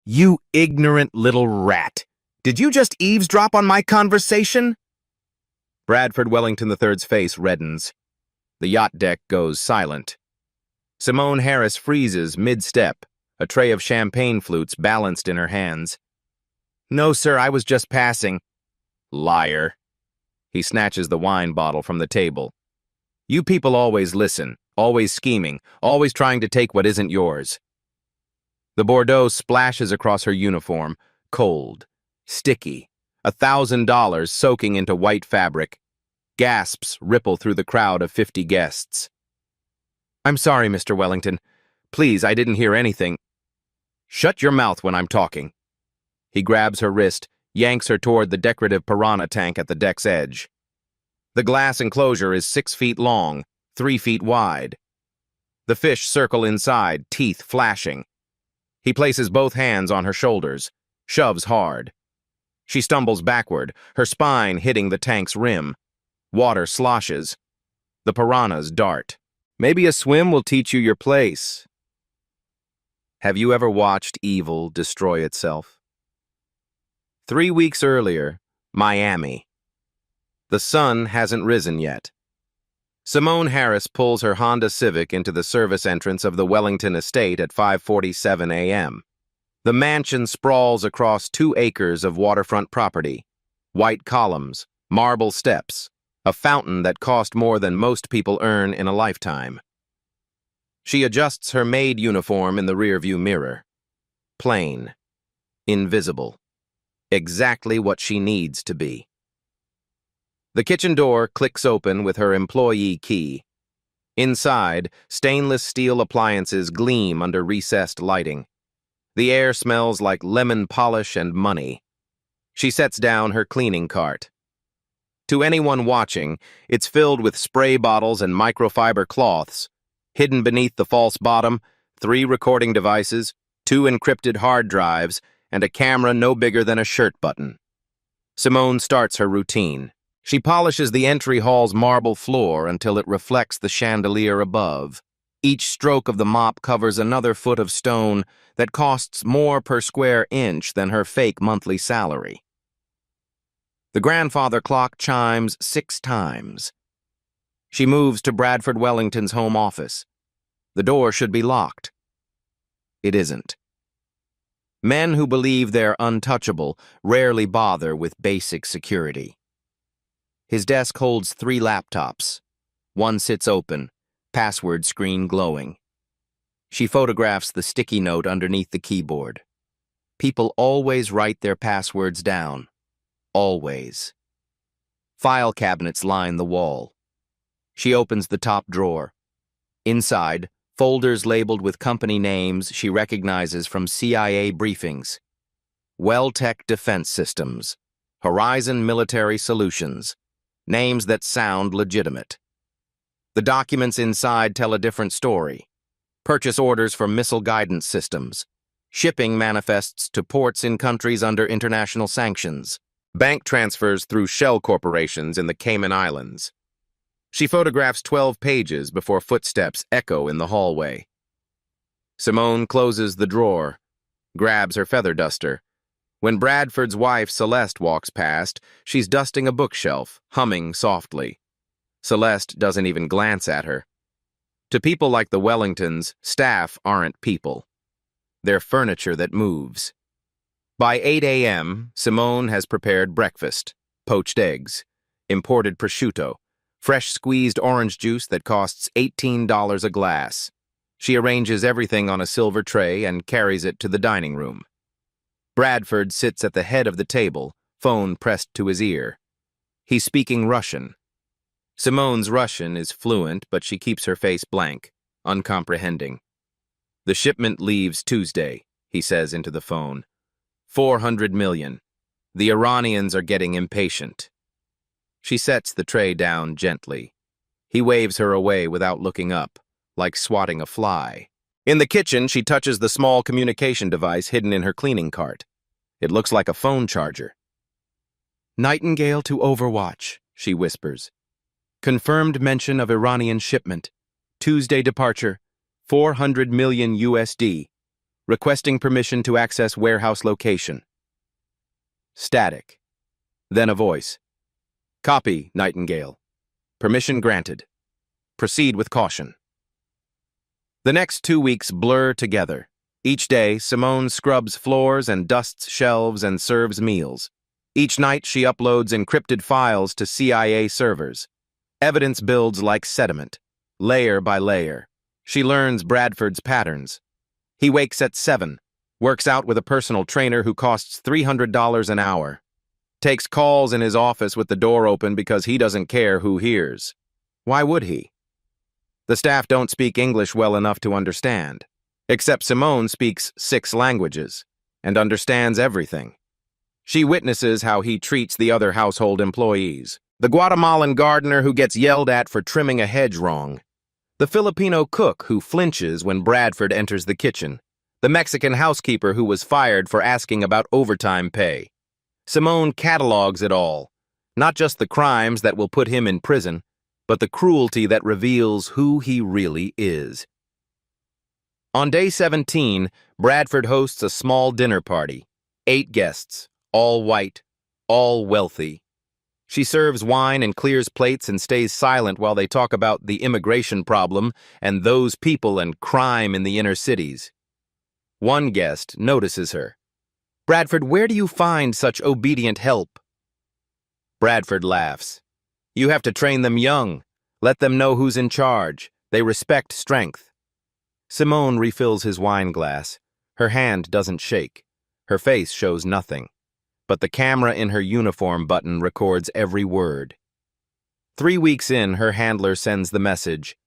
You ignorant little rat. Did you just eavesdrop on my conversation? Bradford Wellington III's face reddens. The yacht deck goes silent. Simone Harris freezes mid-step, a tray of champagne flutes balanced in her hands. No, sir, I was just passing. Liar. He snatches the wine bottle from the table. You people always listen, always scheming, always trying to take what isn't yours. The Bordeaux splashes across her uniform, cold, sticky, $1,000 soaking into white fabric. Gasps ripple through the crowd of 50 guests. I'm sorry, Mr. Wellington. Please, I didn't hear anything. Shut your mouth when I'm talking. He grabs her wrist, yanks her toward the decorative piranha tank at the deck's edge. The glass enclosure is 6 feet long, 3 feet wide. The fish circle inside, teeth flashing. He places both hands on her shoulders, shoves hard. She stumbles backward, her spine hitting the tank's rim. Water sloshes. The piranhas dart. Maybe a swim will teach you your place. Have you ever watched evil destroy itself? 3 weeks earlier, Miami. The sun hasn't risen yet. Simone Harris pulls her Honda Civic into the service entrance of the Wellington estate at 5:47 a.m. The mansion sprawls across 2 acres of waterfront property. White columns, marble steps, a fountain that cost more than most people earn in a lifetime. She adjusts her maid uniform in the rearview mirror. Plain. Invisible. Exactly what she needs to be. The kitchen door clicks open with her employee key. Inside, stainless steel appliances gleam under recessed lighting. The air smells like lemon polish and money. She sets down her cleaning cart. To anyone watching, it's filled with spray bottles and microfiber cloths. Hidden beneath the false bottom, 3 recording devices, 2 encrypted hard drives, and a camera no bigger than a shirt button. Simone starts her routine. She polishes the entry hall's marble floor until it reflects the chandelier above. Each stroke of the mop covers another foot of stone that costs more per square inch than her fake monthly salary. The grandfather clock chimes 6 times. She moves to Bradford Wellington's home office. The door should be locked. It isn't. Men who believe they're untouchable rarely bother with basic security. His desk holds 3 laptops. One sits open, password screen glowing. She photographs the sticky note underneath the keyboard. People always write their passwords down. Always. File cabinets line the wall. She opens the top drawer. Inside, folders labeled with company names she recognizes from CIA briefings. Welltech Defense Systems. Horizon Military Solutions. Names that sound legitimate. The documents inside tell a different story. Purchase orders for missile guidance systems. Shipping manifests to ports in countries under international sanctions. Bank transfers through shell corporations in the Cayman Islands. She photographs 12 pages before footsteps echo in the hallway. Simone closes the drawer, grabs her feather duster. When Bradford's wife, Celeste, walks past, she's dusting a bookshelf, humming softly. Celeste doesn't even glance at her. To people like the Wellingtons, staff aren't people. They're furniture that moves. By 8 a.m., Simone has prepared breakfast, poached eggs, imported prosciutto, fresh squeezed orange juice that costs $18 a glass. She arranges everything on a silver tray and carries it to the dining room. Bradford sits at the head of the table, phone pressed to his ear. He's speaking Russian. Simone's Russian is fluent, but she keeps her face blank, uncomprehending. The shipment leaves Tuesday, he says into the phone. 400 million. The Iranians are getting impatient. She sets the tray down gently. He waves her away without looking up, like swatting a fly. In the kitchen, she touches the small communication device hidden in her cleaning cart. It looks like a phone charger. Nightingale to Overwatch, she whispers. Confirmed mention of Iranian shipment. Tuesday departure. 400 million USD. Requesting permission to access warehouse location. Static. Then a voice. Copy, Nightingale. Permission granted. Proceed with caution. The next 2 weeks blur together. Each day, Simone scrubs floors and dusts shelves and serves meals. Each night, she uploads encrypted files to CIA servers. Evidence builds like sediment, layer by layer. She learns Bradford's patterns. He wakes at 7, works out with a personal trainer who costs $300 an hour, takes calls in his office with the door open because he doesn't care who hears. Why would he? The staff don't speak English well enough to understand, except Simone speaks 6 languages and understands everything. She witnesses how he treats the other household employees. The Guatemalan gardener who gets yelled at for trimming a hedge wrong. The Filipino cook who flinches when Bradford enters the kitchen. The Mexican housekeeper who was fired for asking about overtime pay. Simone catalogs it all, not just the crimes that will put him in prison, but the cruelty that reveals who he really is. On day 17, Bradford hosts a small dinner party. 8 guests, all white, all wealthy. She serves wine and clears plates and stays silent while they talk about the immigration problem and those people and crime in the inner cities. One guest notices her. Bradford, where do you find such obedient help? Bradford laughs. You have to train them young. Let them know who's in charge. They respect strength. Simone refills his wine glass. Her hand doesn't shake. Her face shows nothing. But the camera in her uniform button records every word. 3 weeks in, her handler sends the message.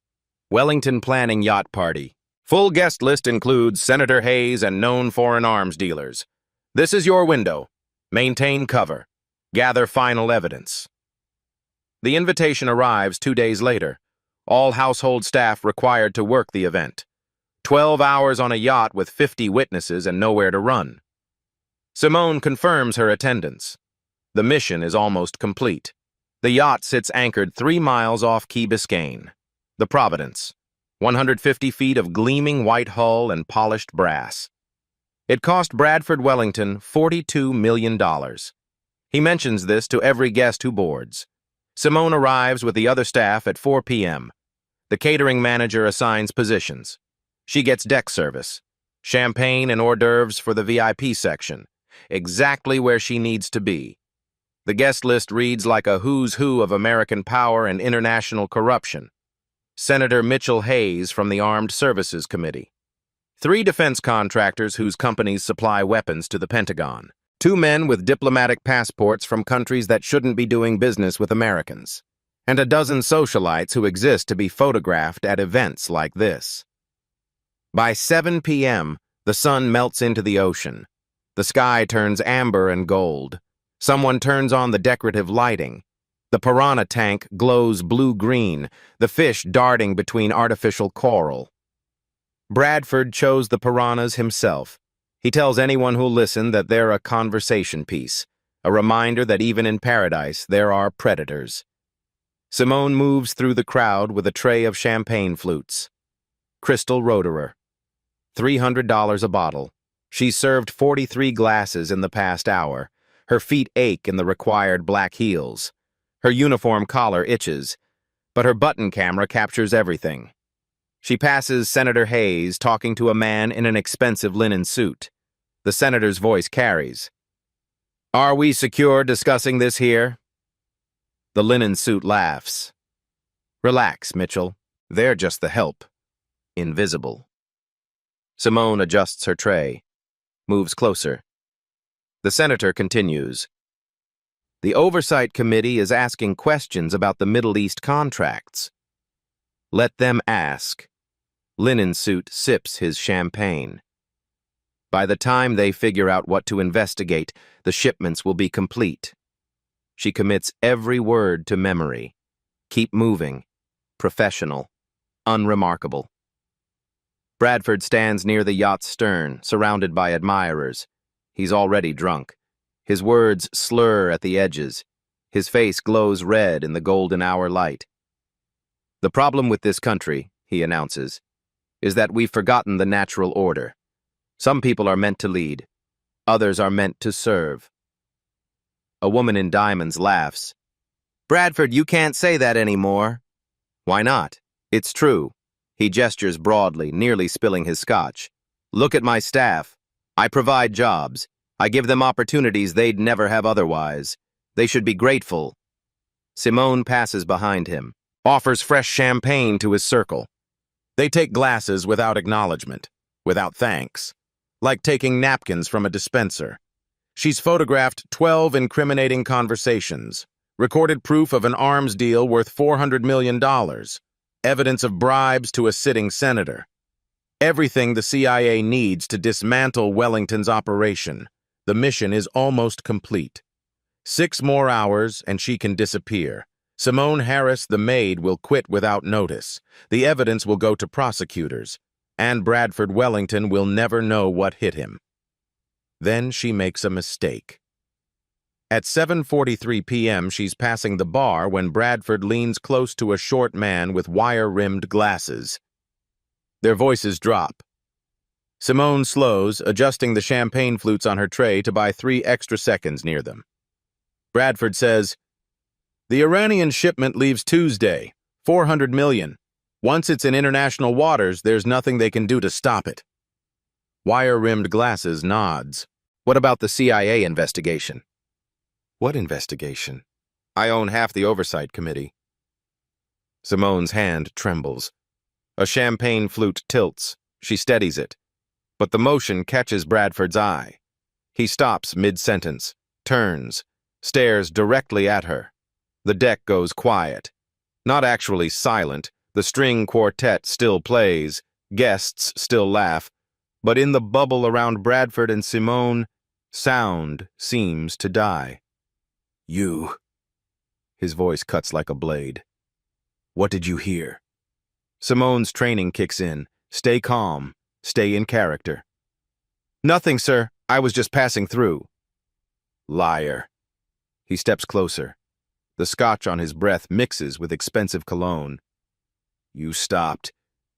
Wellington Planning Yacht Party. Full guest list includes Senator Hayes and known foreign arms dealers. This is your window. Maintain cover. Gather final evidence. The invitation arrives 2 days later. All household staff required to work the event. 12 hours on a yacht with 50 witnesses and nowhere to run. Simone confirms her attendance. The mission is almost complete. The yacht sits anchored 3 miles off Key Biscayne. The Providence. 150 feet of gleaming white hull and polished brass. It cost Bradford Wellington $42 million. He mentions this to every guest who boards. Simone arrives with the other staff at 4 p.m. The catering manager assigns positions. She gets deck service, champagne and hors d'oeuvres for the VIP section, exactly where she needs to be. The guest list reads like a who's who of American power and international corruption. Senator Mitchell Hayes from the Armed Services Committee. 3 defense contractors whose companies supply weapons to the Pentagon. 2 men with diplomatic passports from countries that shouldn't be doing business with Americans. And a dozen socialites who exist to be photographed at events like this. By 7 p.m., the sun melts into the ocean. The sky turns amber and gold. Someone turns on the decorative lighting. The piranha tank glows blue-green, the fish darting between artificial coral. Bradford chose the piranhas himself. He tells anyone who'll listen that they're a conversation piece, a reminder that even in paradise there are predators. Simone moves through the crowd with a tray of champagne flutes. Crystal Roederer. $300 a bottle. She's served 43 glasses in the past hour. Her feet ache in the required black heels. Her uniform collar itches, but her button camera captures everything. She passes Senator Hayes talking to a man in an expensive linen suit. The senator's voice carries. Are we secure discussing this here? The linen suit laughs. Relax, Mitchell. They're just the help. Invisible. Simone adjusts her tray, moves closer. The senator continues. The Oversight Committee is asking questions about the Middle East contracts. Let them ask. Linen suit sips his champagne. By the time they figure out what to investigate, the shipments will be complete. She commits every word to memory. Keep moving. Professional. Unremarkable. Bradford stands near the yacht's stern, surrounded by admirers. He's already drunk. His words slur at the edges. His face glows red in the golden hour light. The problem with this country, he announces, is that we've forgotten the natural order. Some people are meant to lead. Others are meant to serve. A woman in diamonds laughs. Bradford, you can't say that anymore. Why not? It's true. He gestures broadly, nearly spilling his scotch. Look at my staff. I provide jobs. I give them opportunities they'd never have otherwise. They should be grateful. Simone passes behind him, offers fresh champagne to his circle. They take glasses without acknowledgement, without thanks, like taking napkins from a dispenser. She's photographed 12 incriminating conversations, recorded proof of an arms deal worth $400 million, evidence of bribes to a sitting senator. Everything the CIA needs to dismantle Wellington's operation. The mission is almost complete. 6 more hours and she can disappear. Simone Harris, the maid, will quit without notice. The evidence will go to prosecutors, and Bradford Wellington will never know what hit him. Then she makes a mistake. At 7:43 p.m., she's passing the bar when Bradford leans close to a short man with wire-rimmed glasses. Their voices drop. Simone slows, adjusting the champagne flutes on her tray to buy 3 extra seconds near them. Bradford says, "The Iranian shipment leaves Tuesday, 400 million. Once it's in international waters, there's nothing they can do to stop it." Wire-rimmed glasses nods. What about the CIA investigation? What investigation? I own half the oversight committee. Simone's hand trembles. A champagne flute tilts. She steadies it. But the motion catches Bradford's eye. He stops mid-sentence, turns, stares directly at her. The deck goes quiet. Not actually silent. The string quartet still plays. Guests still laugh. But in the bubble around Bradford and Simone, sound seems to die. "You." His voice cuts like a blade. "What did you hear?" Simone's training kicks in. Stay calm. Stay in character. "Nothing, sir. I was just passing through." Liar. He steps closer. The scotch on his breath mixes with expensive cologne. "You stopped.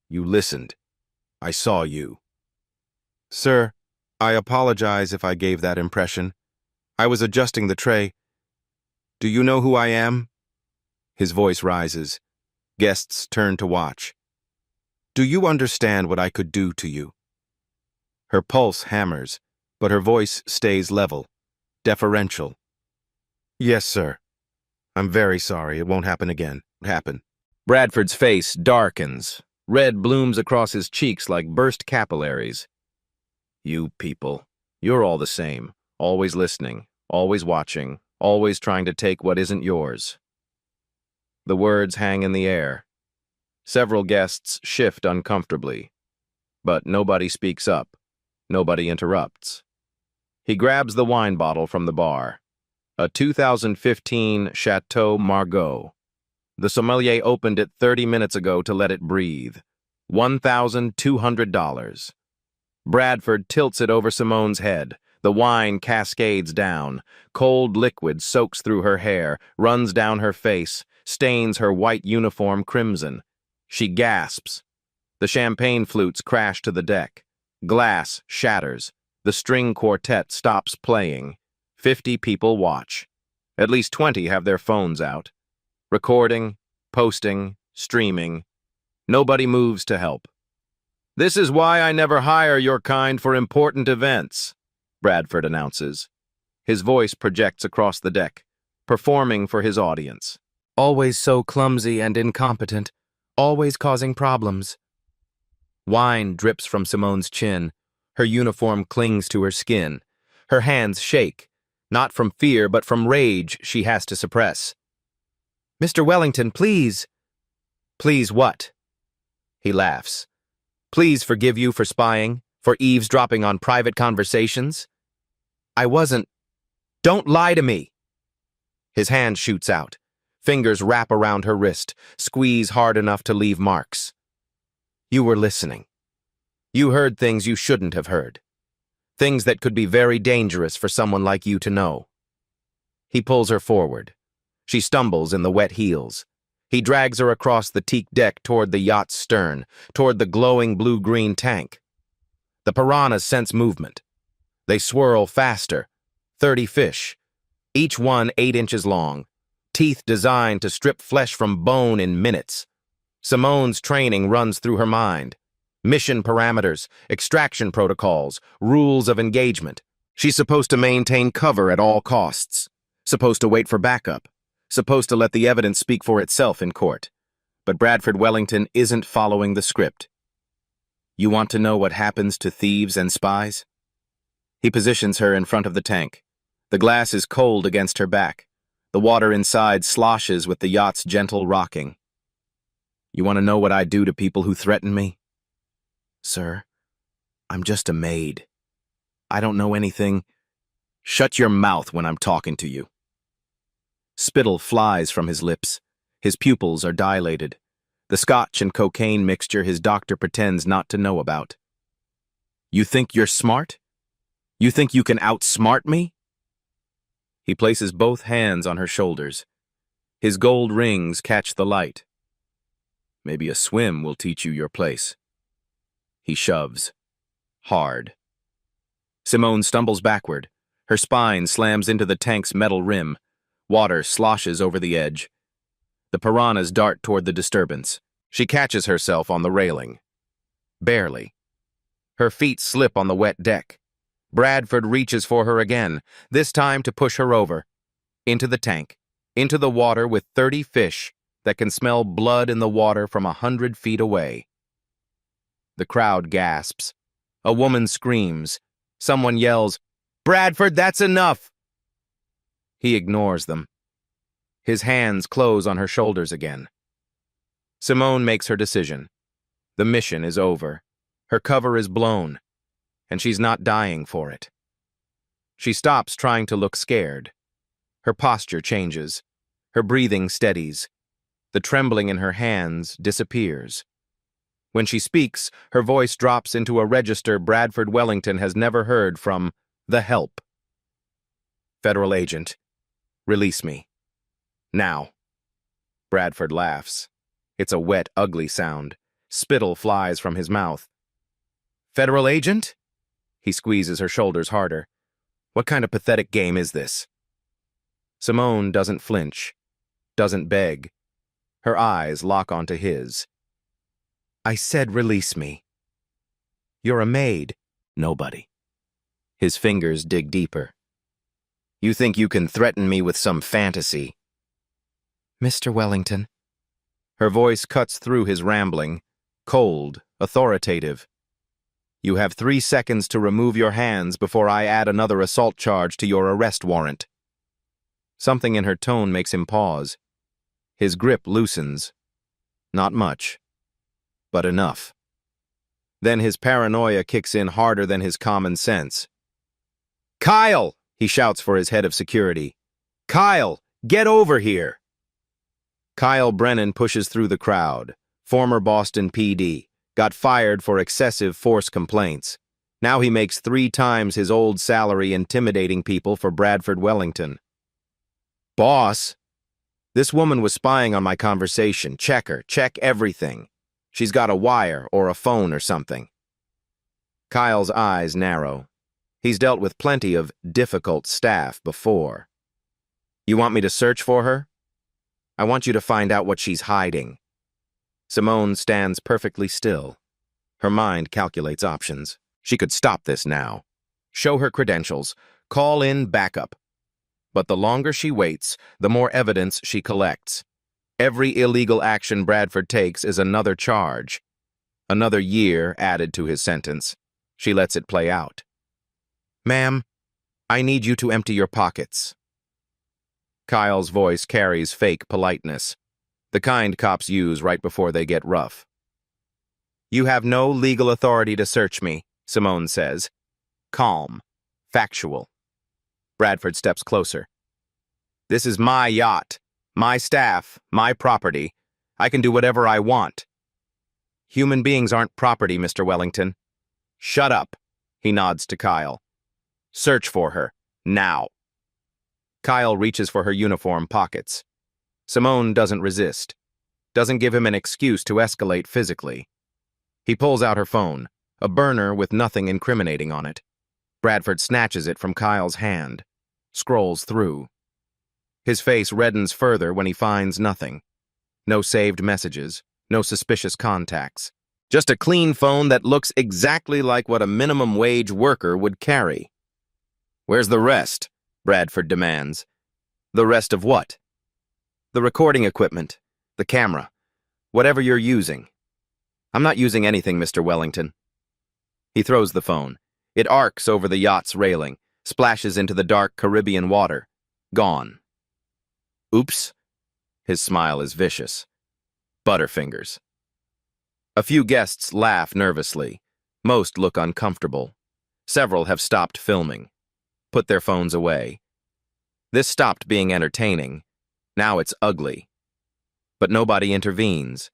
You listened. I saw you." "Sir, I apologize if I gave that impression. I was adjusting the tray. Do you know who I am?" His voice rises. Guests turn to watch. "Do you understand what I could do to you?" Her pulse hammers, but her voice stays level, deferential. "Yes, sir. I'm very sorry. It won't happen again." Bradford's face darkens. Red blooms across his cheeks like burst capillaries. "You people, you're all the same. Always listening, always watching, always trying to take what isn't yours." The words hang in the air. Several guests shift uncomfortably. But nobody speaks up. Nobody interrupts. He grabs the wine bottle from the bar. A 2015 Chateau Margaux. The sommelier opened it 30 minutes ago to let it breathe. $1,200. Bradford tilts it over Simone's head. The wine cascades down. Cold liquid soaks through her hair, runs down her face, stains her white uniform crimson. She gasps. The champagne flutes crash to the deck. Glass shatters. The string quartet stops playing. 50 people watch. At least 20 have their phones out. Recording, posting, streaming. Nobody moves to help. "This is why I never hire your kind for important events," Bradford announces. His voice projects across the deck, performing for his audience. "Always so clumsy and incompetent, always causing problems." Wine drips from Simone's chin. Her uniform clings to her skin. Her hands shake, not from fear but from rage she has to suppress. "Mr. Wellington, please." "Please what?" He laughs. "Please forgive you for spying, for eavesdropping on private conversations. I wasn't. Don't lie to me." His hand shoots out. Fingers wrap around her wrist, squeeze hard enough to leave marks. "You were listening. You heard things you shouldn't have heard. Things that could be very dangerous for someone like you to know." He pulls her forward. She stumbles in the wet heels. He drags her across the teak deck toward the yacht's stern, toward the glowing blue-green tank. The piranhas sense movement. They swirl faster. 30 fish, each one 8 inches long, teeth designed to strip flesh from bone in minutes. Simone's training runs through her mind. Mission parameters, extraction protocols, rules of engagement. She's supposed to maintain cover at all costs. Supposed to wait for backup. Supposed to let the evidence speak for itself in court. But Bradford Wellington isn't following the script. You want to know what happens to thieves and spies? He positions her in front of the tank. The glass is cold against her back. The water inside sloshes with the yacht's gentle rocking. You want to know what I do to people who threaten me? Sir, I'm just a maid. I don't know anything. Shut your mouth when I'm talking to you. Spittle flies from his lips. His pupils are dilated. The scotch and cocaine mixture his doctor pretends not to know about. You think you're smart? You think you can outsmart me? He places both hands on her shoulders. His gold rings catch the light. Maybe a swim will teach you your place. He shoves. Hard. Simone stumbles backward. Her spine slams into the tank's metal rim. Water sloshes over the edge. The piranhas dart toward the disturbance. She catches herself on the railing. Barely. Her feet slip on the wet deck. Bradford reaches for her again, this time to push her over. Into the tank. Into the water with 30 fish that can smell blood in the water from 100 feet away. The crowd gasps. A woman screams. Someone yells, "Bradford, that's enough!" He ignores them. His hands close on her shoulders again. Simone makes her decision. The mission is over. Her cover is blown, and she's not dying for it. She stops trying to look scared. Her posture changes. Her breathing steadies. The trembling in her hands disappears. When she speaks, her voice drops into a register Bradford Wellington has never heard from the help. Federal agent, release me. Now. Bradford laughs. It's a wet, ugly sound. Spittle flies from his mouth. Federal agent? He squeezes her shoulders harder. What kind of pathetic game is this? Simone doesn't flinch, doesn't beg. Her eyes lock onto his. I said release me. You're a maid. Nobody. His fingers dig deeper. You think you can threaten me with some fantasy? Mr. Wellington. Her voice cuts through his rambling, cold, authoritative. You have 3 seconds to remove your hands before I add another assault charge to your arrest warrant. Something in her tone makes him pause. His grip loosens. Not much, but enough. Then his paranoia kicks in harder than his common sense. Kyle! He shouts for his head of security. Kyle, get over here! Kyle Brennan pushes through the crowd. Former Boston PD. Got fired for excessive force complaints. Now he makes 3 times his old salary intimidating people for Bradford Wellington. Boss, this woman was spying on my conversation. Check her. Check everything. She's got a wire or a phone or something. Kyle's eyes narrow. He's dealt with plenty of difficult staff before. You want me to search for her? I want you to find out what she's hiding. Simone stands perfectly still. Her mind calculates options. She could stop this now. Show her credentials. Call in backup. But the longer she waits, the more evidence she collects. Every illegal action Bradford takes is another charge. Another year added to his sentence. She lets it play out. Ma'am, I need you to empty your pockets. Kyle's voice carries fake politeness. The kind cops use right before they get rough. You have no legal authority to search me, Simone says. Calm. Factual. Bradford steps closer. This is my yacht, my staff, my property. I can do whatever I want. Human beings aren't property, Mr. Wellington. Shut up, he nods to Kyle. Search for her, now. Kyle reaches for her uniform pockets. Simone doesn't resist, doesn't give him an excuse to escalate physically. He pulls out her phone, a burner with nothing incriminating on it. Bradford snatches it from Kyle's hand, scrolls through. His face reddens further when he finds nothing. No saved messages, no suspicious contacts. Just a clean phone that looks exactly like what a minimum wage worker would carry. "Where's the rest?" Bradford demands. "The rest of what?" "The recording equipment, the camera, whatever you're using." "I'm not using anything, Mr. Wellington." He throws the phone. It arcs over the yacht's railing, splashes into the dark Caribbean water. Gone. "Oops." His smile is vicious. Butterfingers. A few guests laugh nervously. Most look uncomfortable. Several have stopped filming, put their phones away. This stopped being entertaining. Now it's ugly. But nobody intervenes.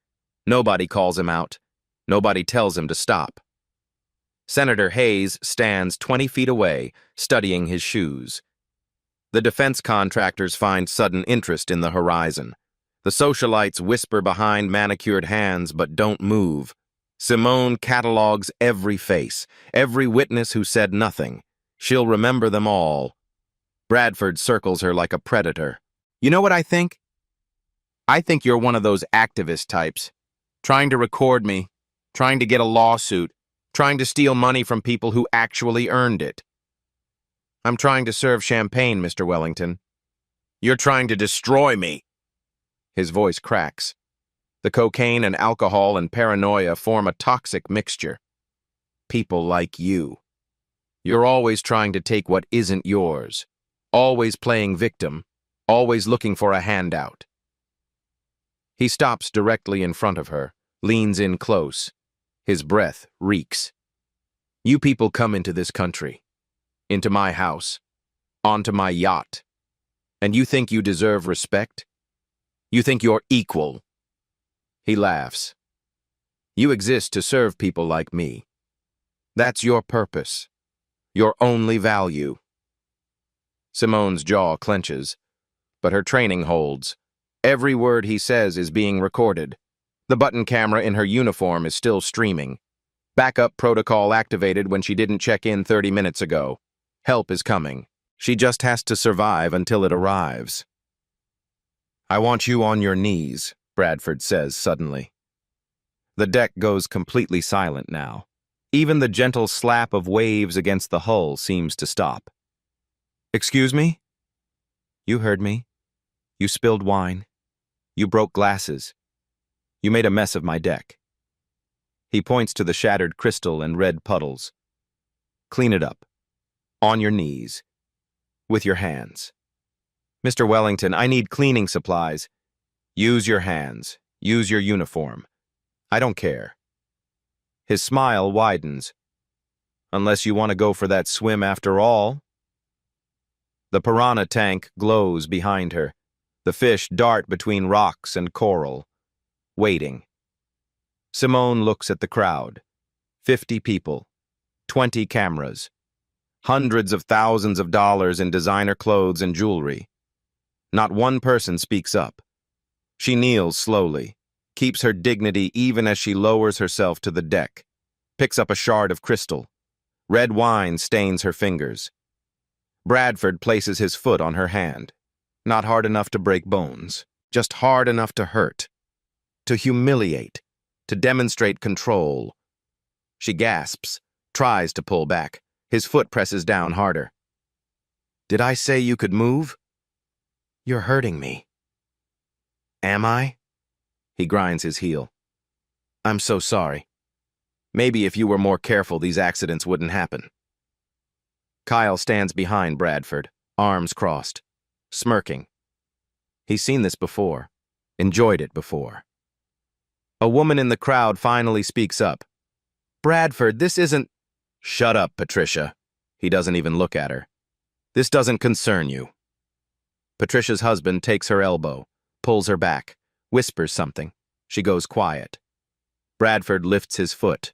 Nobody calls him out. Nobody tells him to stop. Senator Hayes stands 20 feet away, studying his shoes. The defense contractors find sudden interest in the horizon. The socialites whisper behind manicured hands but don't move. Simone catalogs every face, every witness who said nothing. She'll remember them all. Bradford circles her like a predator. "You know what I think? I think you're one of those activist types, trying to record me, trying to get a lawsuit, trying to steal money from people who actually earned it." "I'm trying to serve champagne, Mr. Wellington." "You're trying to destroy me." His voice cracks. The cocaine and alcohol and paranoia form a toxic mixture. "People like you. You're always trying to take what isn't yours, always playing victim, always looking for a handout." He stops directly in front of her, leans in close. His breath reeks. "You people come into this country, into my house, onto my yacht, and you think you deserve respect? You think you're equal?" He laughs. "You exist to serve people like me. That's your purpose, your only value." Simone's jaw clenches, but her training holds. Every word he says is being recorded. The button camera in her uniform is still streaming. Backup protocol activated when she didn't check in 30 minutes ago. Help is coming. She just has to survive until it arrives. "I want you on your knees," Bradford says suddenly. The deck goes completely silent now. Even the gentle slap of waves against the hull seems to stop. "Excuse me?" "You heard me. You spilled wine. You broke glasses. You made a mess of my deck." He points to the shattered crystal and red puddles. "Clean it up. On your knees. With your hands." "Mr. Wellington, I need cleaning supplies." "Use your hands. Use your uniform. I don't care." His smile widens. "Unless you want to go for that swim after all." The piranha tank glows behind her. The fish dart between rocks and coral, waiting. Simone looks at the crowd. 50 people, 20 cameras, hundreds of thousands of dollars in designer clothes and jewelry. Not one person speaks up. She kneels slowly, keeps her dignity even as she lowers herself to the deck, picks up a shard of crystal. Red wine stains her fingers. Bradford places his foot on her hand. Not hard enough to break bones, just hard enough to hurt, to humiliate, to demonstrate control. She gasps, tries to pull back. His foot presses down harder. "Did I say you could move?" "You're hurting me." "Am I?" He grinds his heel. "I'm so sorry. Maybe if you were more careful, these accidents wouldn't happen." Kyle stands behind Bradford, arms crossed, smirking. He's seen this before, enjoyed it before. A woman in the crowd finally speaks up. "Bradford, this isn't—" "Shut up, Patricia." He doesn't even look at her. "This doesn't concern you." Patricia's husband takes her elbow, pulls her back, whispers something. She goes quiet. Bradford lifts his foot.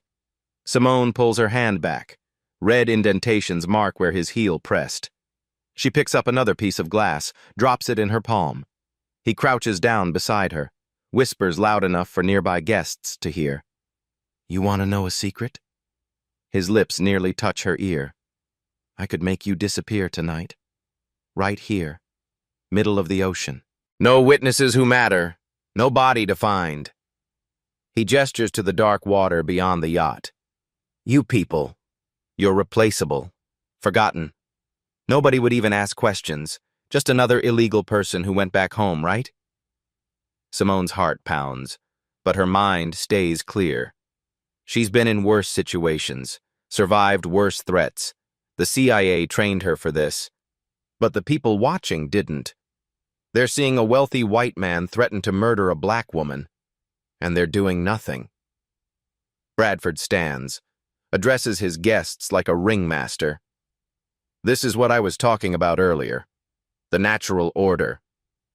Simone pulls her hand back. Red indentations mark where his heel pressed. She picks up another piece of glass, drops it in her palm. He crouches down beside her, whispers loud enough for nearby guests to hear. "You want to know a secret?" His lips nearly touch her ear. I could make you disappear tonight. Right here. Middle of the ocean. No witnesses who matter. No body to find. He gestures to the dark water beyond the yacht. You people. You're replaceable. Forgotten. Nobody would even ask questions. Just another illegal person who went back home, right? Simone's heart pounds, but her mind stays clear. She's been in worse situations, survived worse threats. The CIA trained her for this. But the people watching didn't. They're seeing a wealthy white man threaten to murder a black woman, and they're doing nothing. Bradford stands, addresses his guests like a ringmaster. This is what I was talking about earlier. The natural order.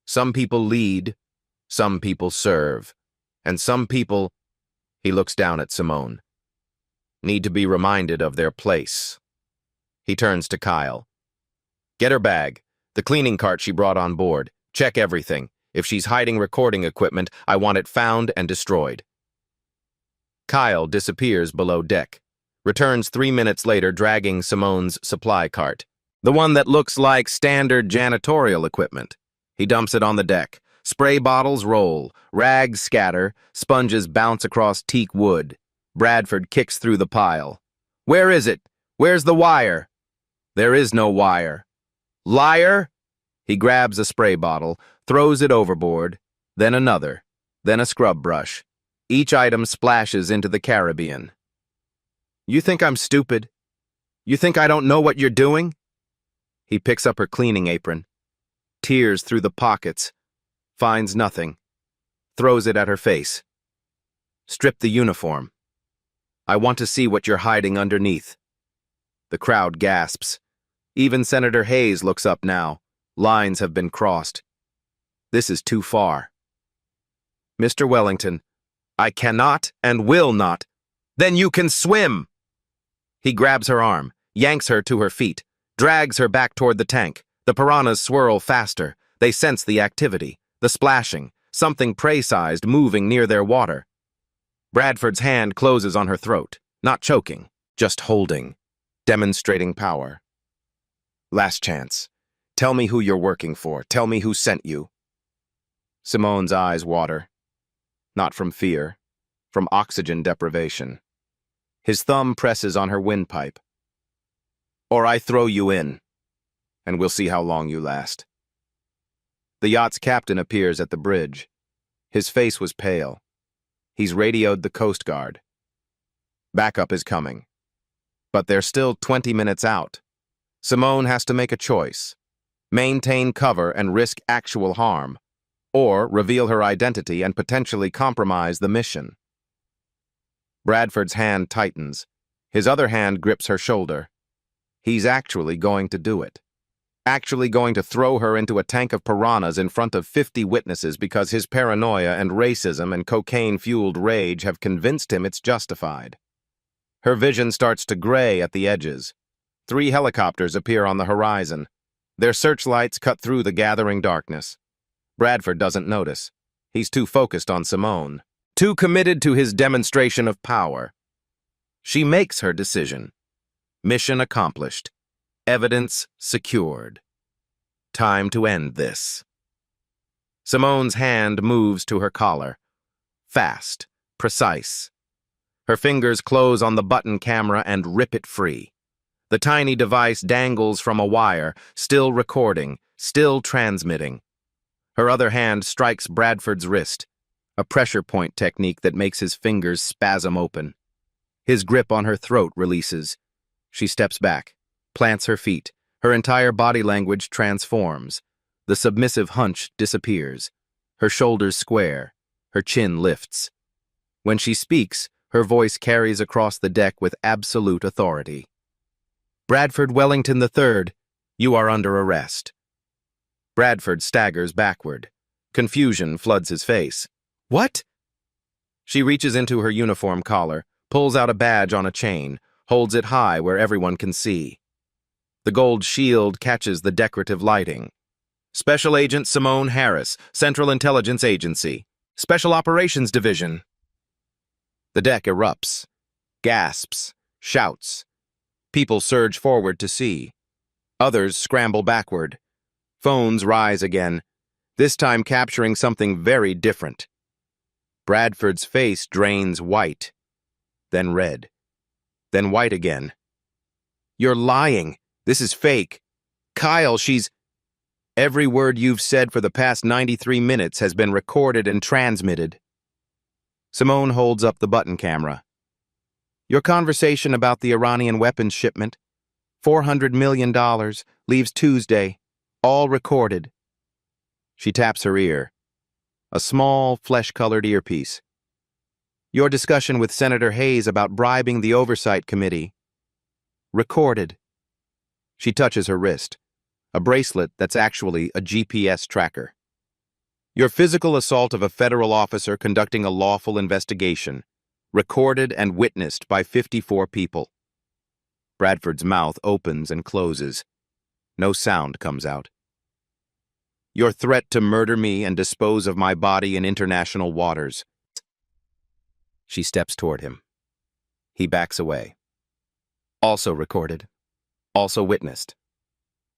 Some people lead, some people serve, and some people, he looks down at Simone, need to be reminded of their place. He turns to Kyle. Get her bag, the cleaning cart she brought on board. Check everything. If she's hiding recording equipment, I want it found and destroyed. Kyle disappears below deck, returns 3 minutes later dragging Simone's supply cart, the one that looks like standard janitorial equipment. He dumps it on the deck. Spray bottles roll, rags scatter, sponges bounce across teak wood. Bradford kicks through the pile. Where is it? Where's the wire? There is no wire. Liar! He grabs a spray bottle, throws it overboard, then another, then a scrub brush. Each item splashes into the Caribbean. You think I'm stupid? You think I don't know what you're doing? He picks up her cleaning apron, tears through the pockets, finds nothing, throws it at her face. Strip the uniform. I want to see what you're hiding underneath. The crowd gasps. Even Senator Hayes looks up now. Lines have been crossed. This is too far. Mr. Wellington, I cannot and will not. Then you can swim! He grabs her arm, yanks her to her feet, drags her back toward the tank. The piranhas swirl faster. They sense the activity, the splashing, something prey-sized moving near their water. Bradford's hand closes on her throat, not choking, just holding, demonstrating power. Last chance. Tell me who you're working for. Tell me who sent you. Simone's eyes water. Not from fear, from oxygen deprivation. His thumb presses on her windpipe. Or I throw you in, and we'll see how long you last. The yacht's captain appears at the bridge. His face was pale. He's radioed the Coast Guard. Backup is coming. But they're still 20 minutes out. Simone has to make a choice. Maintain cover and risk actual harm, or reveal her identity and potentially compromise the mission. Bradford's hand tightens. His other hand grips her shoulder. He's actually going to do it. Actually going to throw her into a tank of piranhas in front of 50 witnesses because his paranoia and racism and cocaine-fueled rage have convinced him it's justified. Her vision starts to gray at the edges. 3 helicopters appear on the horizon. Their searchlights cut through the gathering darkness. Bradford doesn't notice. He's too focused on Simone, too committed to his demonstration of power. She makes her decision. Mission accomplished. Evidence secured. Time to end this. Simone's hand moves to her collar. Fast, precise. Her fingers close on the button camera and rip it free. The tiny device dangles from a wire, still recording, still transmitting. Her other hand strikes Bradford's wrist, a pressure point technique that makes his fingers spasm open. His grip on her throat releases. She steps back, plants her feet. Her entire body language transforms. The submissive hunch disappears. Her shoulders square. Her chin lifts. When she speaks, her voice carries across the deck with absolute authority. Bradford Wellington III, you are under arrest. Bradford staggers backward. Confusion floods his face. What? She reaches into her uniform collar, pulls out a badge on a chain, holds it high where everyone can see. The gold shield catches the decorative lighting. Special Agent Simone Harris, Central Intelligence Agency, Special Operations Division. The deck erupts, gasps, Shouts. People surge forward to see. Others scramble backward. Phones rise again, this time capturing something very different. Bradford's face drains white, then red, then white again. You're lying. This is fake. Kyle, she's... Every word you've said for the past 93 minutes has been recorded and transmitted. Simone holds up the button camera. Your conversation about the Iranian weapons shipment, $400 million, leaves Tuesday, all recorded. She taps her ear. A small, flesh-colored earpiece. Your discussion with Senator Hayes about bribing the Oversight Committee. Recorded. She touches her wrist. A bracelet that's actually a GPS tracker. Your physical assault of a federal officer conducting a lawful investigation. Recorded and witnessed by 54 people. Bradford's mouth opens and closes. No sound comes out. Your threat to murder me and dispose of my body in international waters. She steps toward him. He backs away. Also recorded. Also witnessed.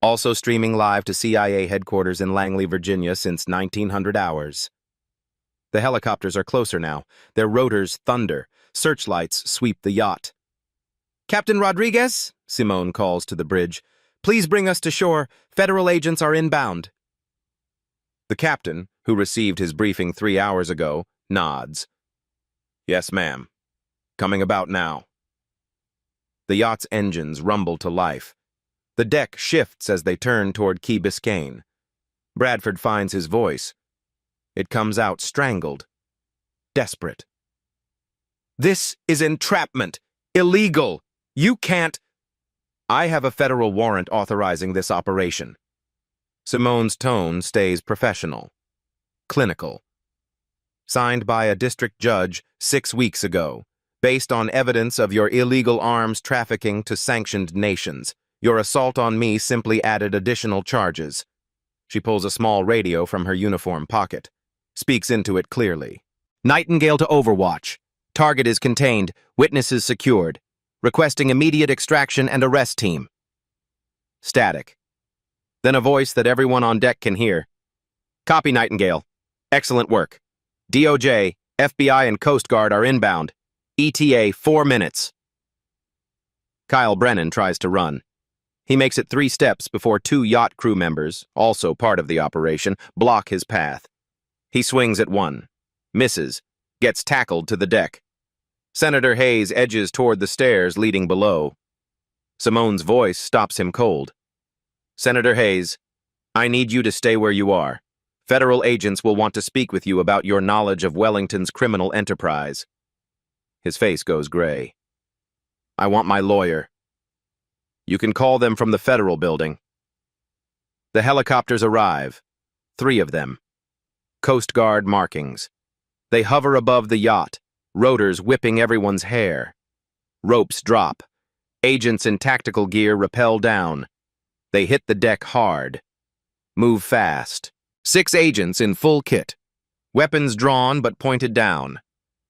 Also streaming live to CIA headquarters in Langley, Virginia since 1900 hours. The helicopters are closer now. Their rotors thunder. Searchlights sweep the yacht. Captain Rodriguez, Simone calls to the bridge. Please bring us to shore. Federal agents are inbound. The captain, who received his briefing 3 hours ago, nods. Yes, ma'am. Coming about now. The yacht's engines rumble to life. The deck shifts as they turn toward Key Biscayne. Bradford finds his voice. It comes out strangled. Desperate. This is entrapment. Illegal. You can't... I have a federal warrant authorizing this operation. Simone's tone stays professional. Clinical. Signed by a district judge 6 weeks ago, based on evidence of your illegal arms trafficking to sanctioned nations. Your assault on me simply added additional charges. She pulls a small radio from her uniform pocket. Speaks into it clearly. Nightingale to Overwatch. Target is contained. Witnesses secured. Requesting immediate extraction and arrest team. Static. Then a voice that everyone on deck can hear. Copy, Nightingale. Excellent work. DOJ, FBI, and Coast Guard are inbound. ETA 4 minutes. Kyle Brennan tries to run. He makes it 3 steps before 2 yacht crew members, also part of the operation, block his path. He swings at one. Misses. Gets tackled to the deck. Senator Hayes edges toward the stairs leading below. Simone's voice stops him cold. Senator Hayes, I need you to stay where you are. Federal agents will want to speak with you about your knowledge of Wellington's criminal enterprise. His face goes gray. I want my lawyer. You can call them from the federal building. The helicopters arrive. 3 of them. Coast Guard markings. They hover above the yacht, rotors whipping everyone's hair. Ropes drop. Agents in tactical gear rappel down. They hit the deck hard. Move fast. 6 agents in full kit. Weapons drawn but pointed down.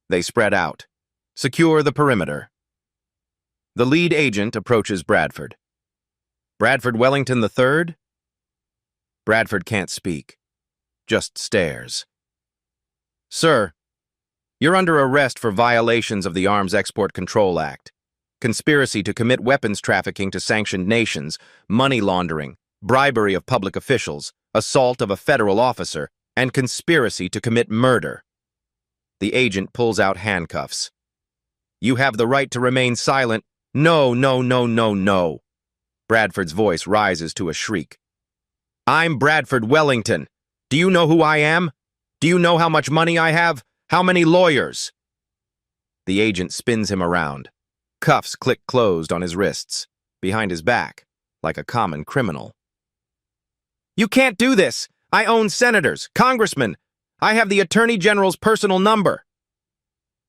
They spread out. Secure the perimeter. The lead agent approaches Bradford. Bradford Wellington III? Bradford can't speak. Just stares. Sir, you're under arrest for violations of the Arms Export Control Act. Conspiracy to commit weapons trafficking to sanctioned nations, money laundering, bribery of public officials, assault of a federal officer, and conspiracy to commit murder. The agent pulls out handcuffs. You have the right to remain silent. No, no, no, no, no. Bradford's voice rises to a shriek. I'm Bradford Wellington. Do you know who I am? Do you know how much money I have? How many lawyers? The agent spins him around. Cuffs click closed on his wrists, behind his back, like a common criminal. You can't do this! I own senators, congressmen. I have the Attorney General's personal number.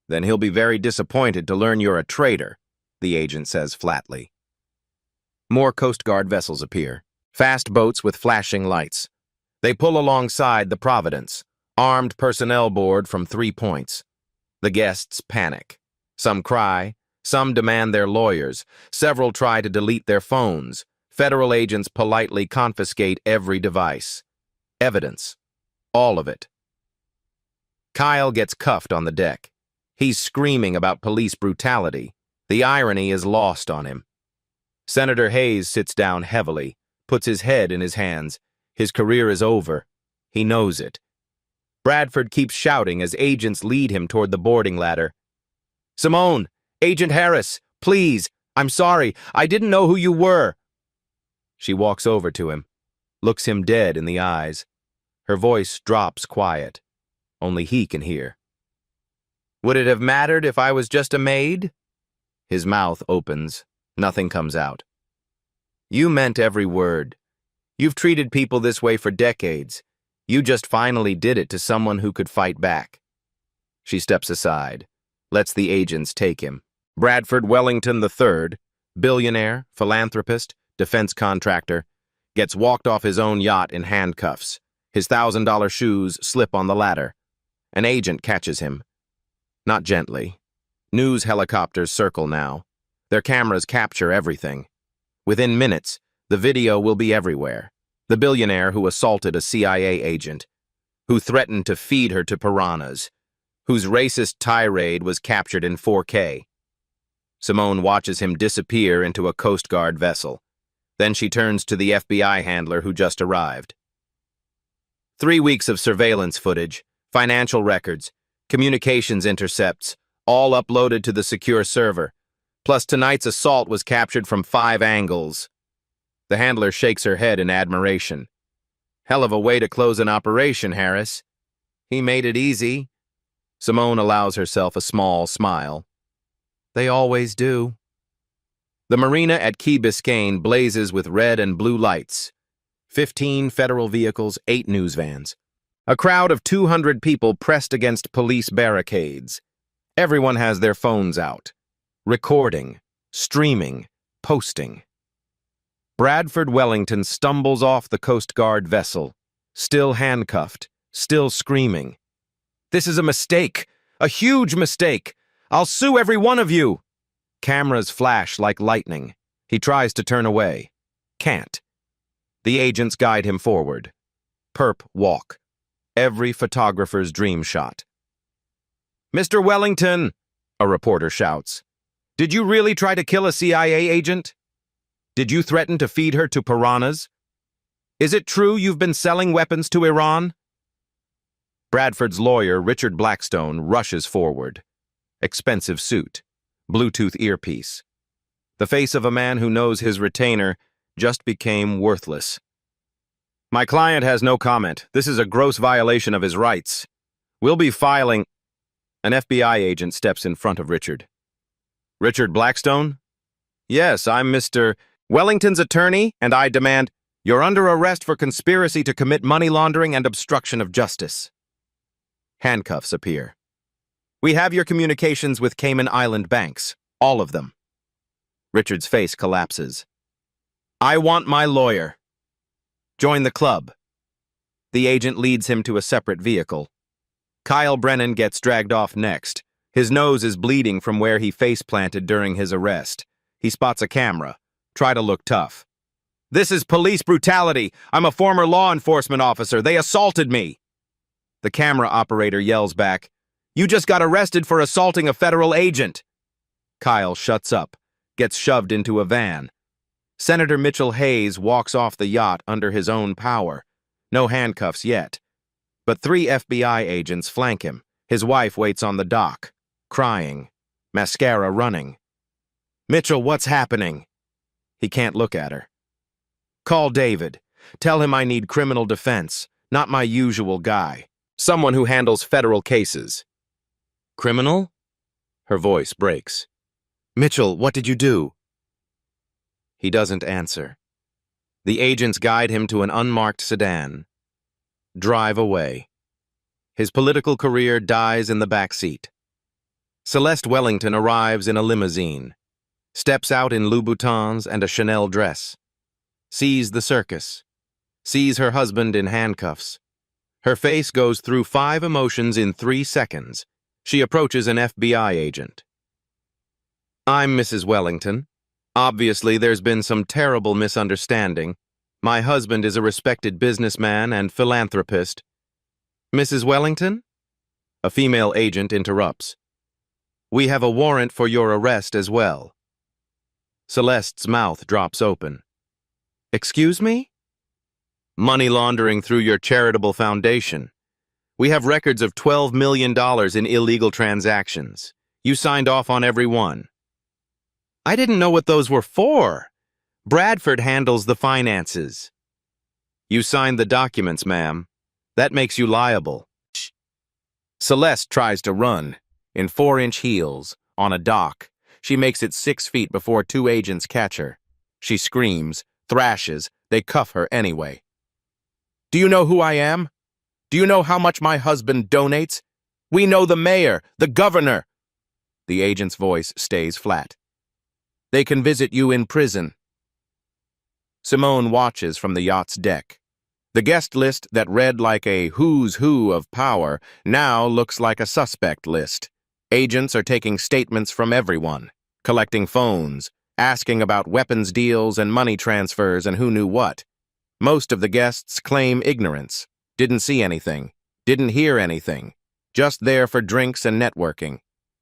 Then he'll be very disappointed to learn you're a traitor, the agent says flatly. More Coast Guard vessels appear, fast boats with flashing lights. They pull alongside the Providence, armed personnel board from 3 points. The guests panic. Some cry, Some demand their lawyers. Several try to delete their phones. Federal agents politely confiscate every device. Evidence. All of it. Kyle gets cuffed on the deck. He's screaming about police brutality. The irony is lost on him. Senator Hayes sits down heavily, puts his head in his hands. His career is over. He knows it. Bradford keeps shouting as agents lead him toward the boarding ladder. "Simone! Agent Harris! Please! I'm sorry! I didn't know who you were!" She walks over to him, looks him dead in the eyes. Her voice drops quiet. Only he can hear. "Would it have mattered if I was just a maid?" His mouth opens. Nothing comes out. "You meant every word. You've treated people this way for decades. You just finally did it to someone who could fight back." She steps aside, lets the agents take him. Bradford Wellington III, billionaire, philanthropist, defense contractor, gets walked off his own yacht in handcuffs. His $1,000 shoes slip on the ladder. An agent catches him. Not gently. News helicopters circle now. Their cameras capture everything. Within minutes, the video will be everywhere. The billionaire who assaulted a CIA agent, who threatened to feed her to piranhas, whose racist tirade was captured in 4K. Simone watches him disappear into a Coast Guard vessel. Then she turns to the FBI handler who just arrived. 3 weeks of surveillance footage, financial records, communications intercepts, all uploaded to the secure server. Plus tonight's assault was captured from 5 angles. The handler shakes her head in admiration. "Hell of a way to close an operation, Harris." "He made it easy." Simone allows herself a small smile. "They always do." The marina at Key Biscayne blazes with red and blue lights. 15 federal vehicles, 8 news vans. A crowd of 200 people pressed against police barricades. Everyone has their phones out. Recording, streaming, posting. Bradford Wellington stumbles off the Coast Guard vessel, still handcuffed, still screaming. "This is a mistake, a huge mistake. I'll sue every one of you." Cameras flash like lightning. He tries to turn away. Can't. The agents guide him forward. Perp walk. Every photographer's dream shot. "Mr. Wellington," a reporter shouts, "did you really try to kill a CIA agent? Did you threaten to feed her to piranhas? Is it true you've been selling weapons to Iran?" Bradford's lawyer, Richard Blackstone, rushes forward. Expensive suit. Bluetooth earpiece. The face of a man who knows his retainer just became worthless. "My client has no comment. This is a gross violation of his rights. We'll be filing—" An FBI agent steps in front of Richard. "Richard Blackstone?" "Yes, I'm Mr. Wellington's attorney, and I demand—" "You're under arrest for conspiracy to commit money laundering and obstruction of justice." Handcuffs appear. "We have your communications with Cayman Island banks, all of them." Richard's face collapses. "I want my lawyer." "Join the club." The agent leads him to a separate vehicle. Kyle Brennan gets dragged off next. His nose is bleeding from where he face-planted during his arrest. He spots a camera. Try to look tough. "This is police brutality. I'm a former law enforcement officer. They assaulted me." The camera operator yells back, "You just got arrested for assaulting a federal agent." Kyle shuts up, gets shoved into a van. Senator Mitchell Hayes walks off the yacht under his own power. No handcuffs yet. But 3 FBI agents flank him. His wife waits on the dock, crying, mascara running. "Mitchell, what's happening?" He can't look at her. "Call David. Tell him I need criminal defense, not my usual guy. Someone who handles federal cases." "Criminal?" Her voice breaks. "Mitchell, what did you do?" He doesn't answer. The agents guide him to an unmarked sedan. Drive away. His political career dies in the back seat. Celeste Wellington arrives in a limousine, steps out in Louboutins and a Chanel dress, sees the circus, sees her husband in handcuffs. Her face goes through 5 emotions in 3 seconds. She approaches an FBI agent. I'm Mrs. Wellington. Obviously, there's been some terrible misunderstanding. My husband is a respected businessman and philanthropist. Mrs. Wellington? A female agent interrupts. We have a warrant for your arrest as well. Celeste's mouth drops open. Excuse me? Money laundering through your charitable foundation. We have records of $12 million in illegal transactions. You signed off on every one. I didn't know what those were for. Bradford handles the finances. You signed the documents, ma'am. That makes you liable. Celeste tries to run, in 4-inch heels, on a dock. She makes it 6 feet before 2 agents catch her. She screams, thrashes, they cuff her anyway. Do you know who I am? Do you know how much my husband donates? We know the mayor, the governor. The agent's voice stays flat. They can visit you in prison. Simone watches from the yacht's deck. The guest list that read like a who's who of power now looks like a suspect list. Agents are taking statements from everyone, collecting phones, asking about weapons deals and money transfers and who knew what. Most of the guests claim ignorance, didn't see anything, didn't hear anything, just there for drinks and networking.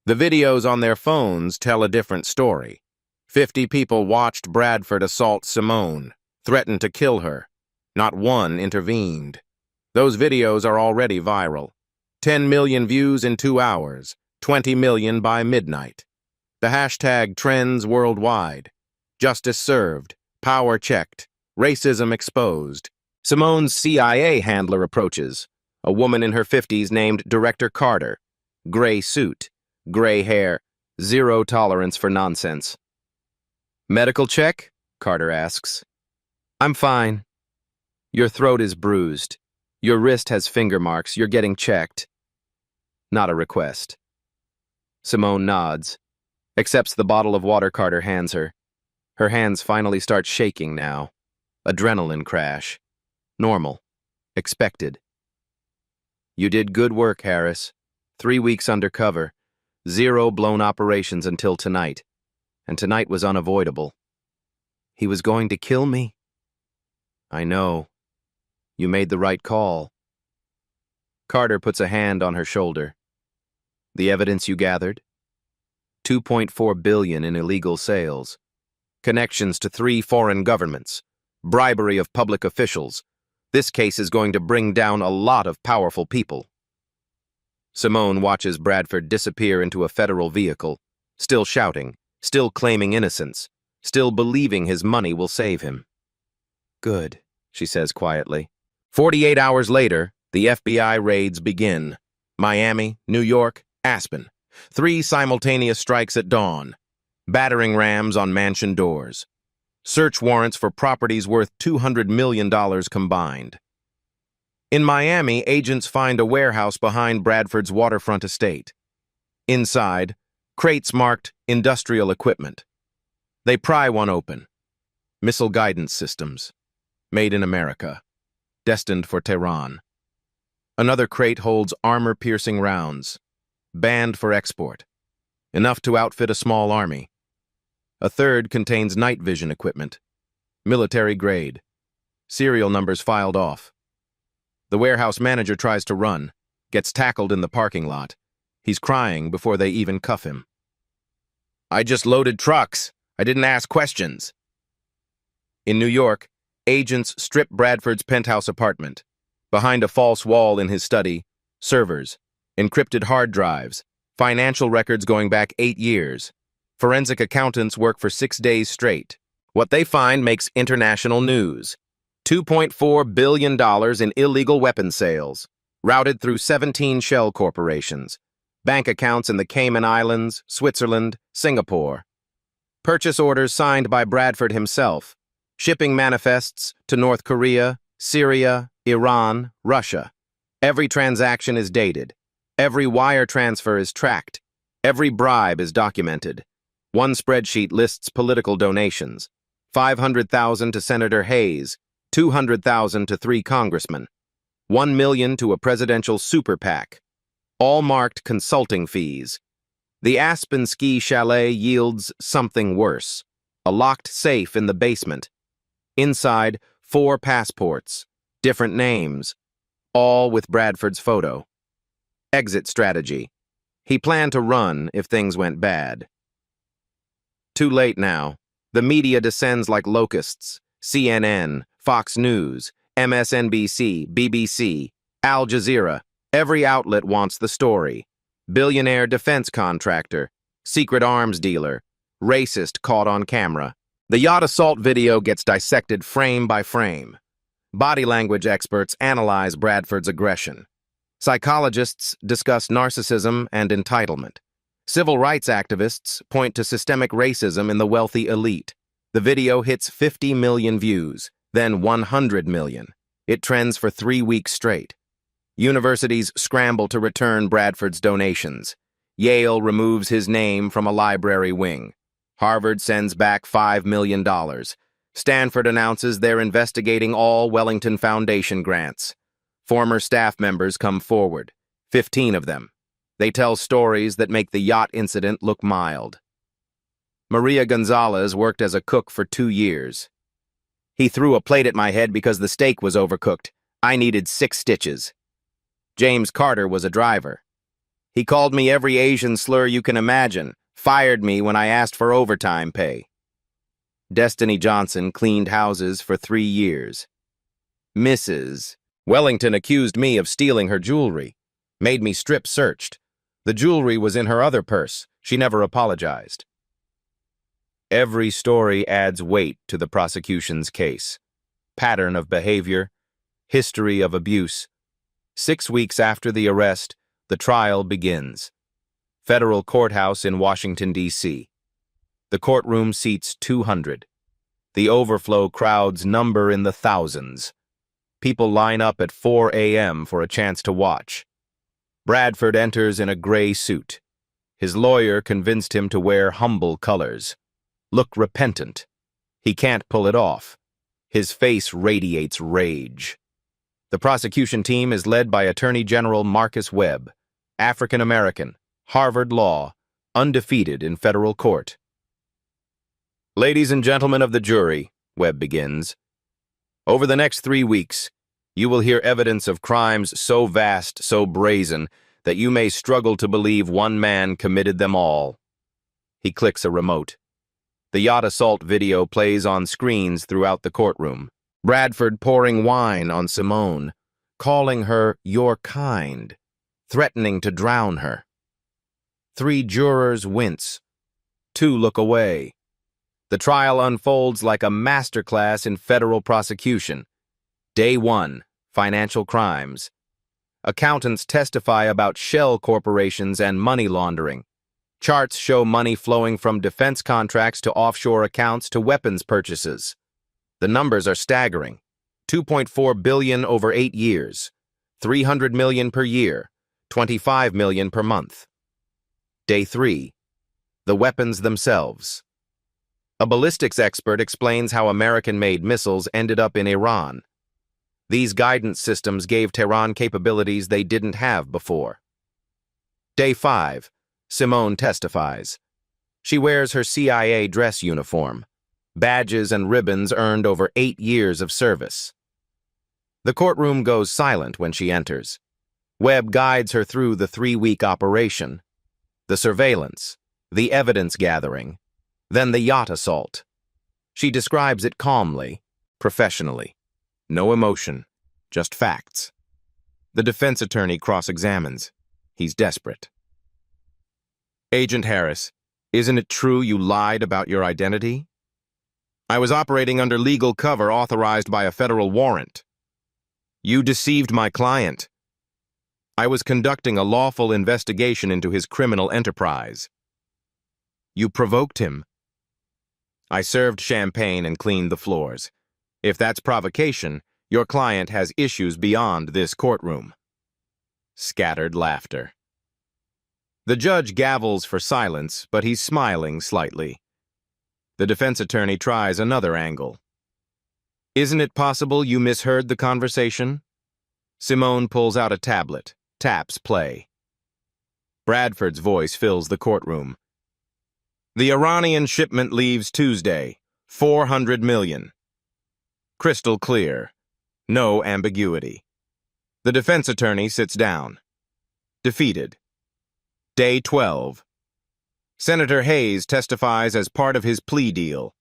The videos on their phones tell a different story. 50 people watched Bradford assault Simone, threatened to kill her. Not one intervened. Those videos are already viral. 10 million views in 2 hours, 20 million by midnight. The hashtag trends worldwide. Justice served, power checked, racism exposed. Simone's CIA handler approaches, a woman in her 50s named Director Carter. Gray suit, gray hair, zero tolerance for nonsense. Medical check? Carter asks. I'm fine. Your throat is bruised. Your wrist has finger marks. You're getting checked. Not a request. Simone nods, accepts the bottle of water Carter hands her. Her hands finally start shaking now. Adrenaline crash. Normal. Expected. You did good work, Harris. 3 weeks undercover. 0 blown operations until tonight. And tonight was unavoidable. He was going to kill me? I know. You made the right call. Carter puts a hand on her shoulder. The evidence you gathered? $2.4 billion in illegal sales. Connections to 3 foreign governments. Bribery of public officials. This case is going to bring down a lot of powerful people. Simone watches Bradford disappear into a federal vehicle, still shouting, still claiming innocence, still believing his money will save him. Good, she says quietly. 48 hours later, the FBI raids begin. Miami, New York, Aspen. 3 simultaneous strikes at dawn. Battering rams on mansion doors. Search warrants for properties worth $200 million combined. In Miami, agents find a warehouse behind Bradford's waterfront estate. Inside, crates marked industrial equipment. They pry one open. Missile guidance systems. Made in America. Destined for Tehran. Another crate holds armor-piercing rounds. Banned for export. Enough to outfit a small army. A third contains night vision equipment. Military grade. Serial numbers filed off. The warehouse manager tries to run, gets tackled in the parking lot. He's crying before they even cuff him. I just loaded trucks. I didn't ask questions. In New York, agents strip Bradford's penthouse apartment. Behind a false wall in his study, servers, encrypted hard drives, financial records going back 8 years. Forensic accountants work for 6 days straight. What they find makes international news. $2.4 billion in illegal weapon sales, routed through 17 shell corporations. Bank accounts in the Cayman Islands, Switzerland, Singapore. Purchase orders signed by Bradford himself. Shipping manifests to North Korea, Syria, Iran, Russia. Every transaction is dated. Every wire transfer is tracked. Every bribe is documented. One spreadsheet lists political donations. $500,000 to Senator Hayes, $200,000 to 3 congressmen, $1 million to a presidential super PAC, all marked consulting fees. The Aspen ski chalet yields something worse. A locked safe in the basement. Inside, 4 passports, different names, all with Bradford's photo. Exit strategy. He planned to run if things went bad. Too late now. The media descends like locusts. CNN, Fox News, MSNBC, BBC, Al Jazeera. Every outlet wants the story. Billionaire defense contractor, secret arms dealer, racist caught on camera. The yacht assault video gets dissected frame by frame. Body language experts analyze Bradford's aggression. Psychologists discuss narcissism and entitlement. Civil rights activists point to systemic racism in the wealthy elite. The video hits 50 million views, then 100 million. It trends for 3 weeks straight. Universities scramble to return Bradford's donations. Yale removes his name from a library wing. Harvard sends back $5 million. Stanford announces they're investigating all Wellington Foundation grants. Former staff members come forward, 15 of them. They tell stories that make the yacht incident look mild. Maria Gonzalez worked as a cook for 2 years. He threw a plate at my head because the steak was overcooked. I needed 6 stitches. James Carter was a driver. He called me every Asian slur you can imagine, fired me when I asked for overtime pay. Destiny Johnson cleaned houses for 3 years. Mrs. Wellington accused me of stealing her jewelry, made me strip searched. The jewelry was in her other purse. She never apologized. Every story adds weight to the prosecution's case. Pattern of behavior, history of abuse. 6 weeks after the arrest, the trial begins. Federal courthouse in Washington, D.C. The courtroom seats 200. The overflow crowds number in the thousands. People line up at 4 a.m. for a chance to watch. Bradford enters in a gray suit. His lawyer convinced him to wear humble colors. Look repentant. He can't pull it off. His face radiates rage. The prosecution team is led by Attorney General Marcus Webb, African-American, Harvard Law, undefeated in federal court. Ladies and gentlemen of the jury, Webb begins, over the next 3 weeks, you will hear evidence of crimes so vast, so brazen, that you may struggle to believe one man committed them all. He clicks a remote. The yacht assault video plays on screens throughout the courtroom. Bradford pouring wine on Simone, calling her your kind, threatening to drown her. 3 jurors wince. 2 look away. The trial unfolds like a masterclass in federal prosecution. Day 1, financial crimes. Accountants testify about shell corporations and money laundering. Charts show money flowing from defense contracts to offshore accounts to weapons purchases. The numbers are staggering. $2.4 billion over 8 years, $300 million per year, $25 million per month. Day 3, the weapons themselves. A ballistics expert explains how American-made missiles ended up in Iran. These guidance systems gave Tehran capabilities they didn't have before. Day 5, Simone testifies. She wears her CIA dress uniform, badges and ribbons earned over 8 years of service. The courtroom goes silent when she enters. Webb guides her through the 3-week operation, the surveillance, the evidence gathering, then the yacht assault. She describes it calmly, professionally. No emotion, just facts. The defense attorney cross-examines. He's desperate. Agent Harris, isn't it true you lied about your identity? I was operating under legal cover authorized by a federal warrant. You deceived my client. I was conducting a lawful investigation into his criminal enterprise. You provoked him. I served champagne and cleaned the floors. If that's provocation, your client has issues beyond this courtroom. Scattered laughter. The judge gavels for silence, but he's smiling slightly. The defense attorney tries another angle. Isn't it possible you misheard the conversation? Simone pulls out a tablet, taps play. Bradford's voice fills the courtroom. The Iranian shipment leaves Tuesday. 400 million. Crystal clear. No ambiguity. The defense attorney sits down. Defeated. Day 12. Senator Hayes testifies as part of his plea deal.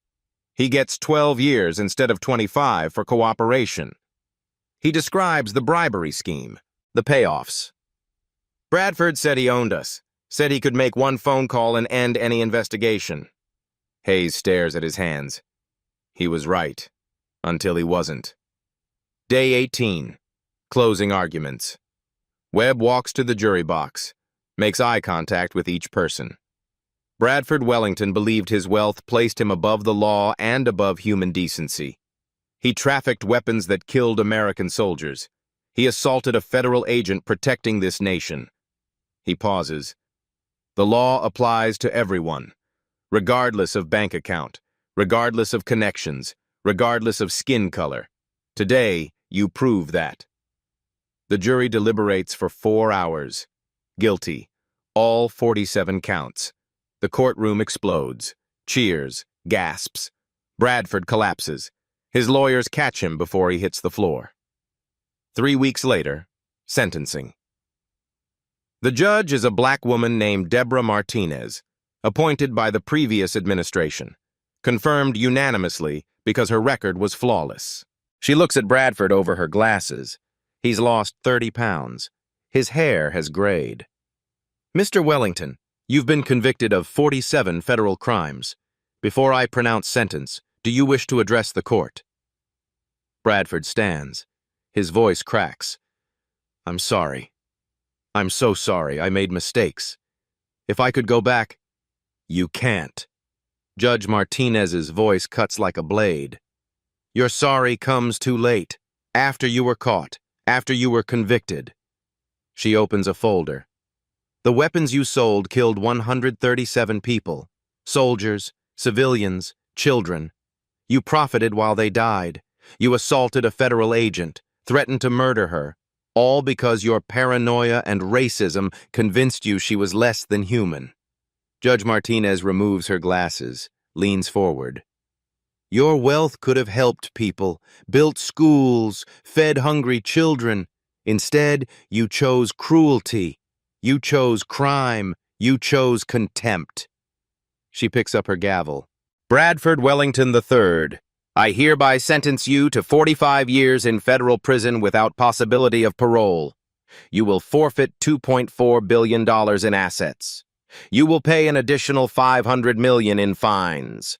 He gets 12 years instead of 25 for cooperation. He describes the bribery scheme, the payoffs. Bradford said he owned us, said he could make one phone call and end any investigation. Hayes stares at his hands. He was right, until he wasn't. Day 18. Closing arguments. Webb walks to the jury box, makes eye contact with each person. Bradford Wellington believed his wealth placed him above the law and above human decency. He trafficked weapons that killed American soldiers. He assaulted a federal agent protecting this nation. He pauses. The law applies to everyone, regardless of bank account, regardless of connections, regardless of skin color. Today, you prove that. The jury deliberates for 4 hours. Guilty. All 47 counts. The courtroom explodes. Cheers. Gasps. Bradford collapses. His lawyers catch him before he hits the floor. 3 weeks later, sentencing. The judge is a black woman named Deborah Martinez, appointed by the previous administration, confirmed unanimously because her record was flawless. She looks at Bradford over her glasses. He's lost 30 pounds. His hair has grayed. Mr. Wellington, you've been convicted of 47 federal crimes. Before I pronounce sentence, do you wish to address the court? Bradford stands. His voice cracks. I'm sorry. I'm so sorry. I made mistakes. If I could go back, you can't. Judge Martinez's voice cuts like a blade. Your sorry comes too late, after you were caught, after you were convicted. She opens a folder. The weapons you sold killed 137 people, soldiers, civilians, children. You profited while they died. You assaulted a federal agent, threatened to murder her, all because your paranoia and racism convinced you she was less than human. Judge Martinez removes her glasses, leans forward. Your wealth could have helped people, built schools, fed hungry children. Instead, you chose cruelty. You chose crime. You chose contempt. She picks up her gavel. Bradford Wellington III, I hereby sentence you to 45 years in federal prison without possibility of parole. You will forfeit $2.4 billion in assets. You will pay an additional $500 million in fines.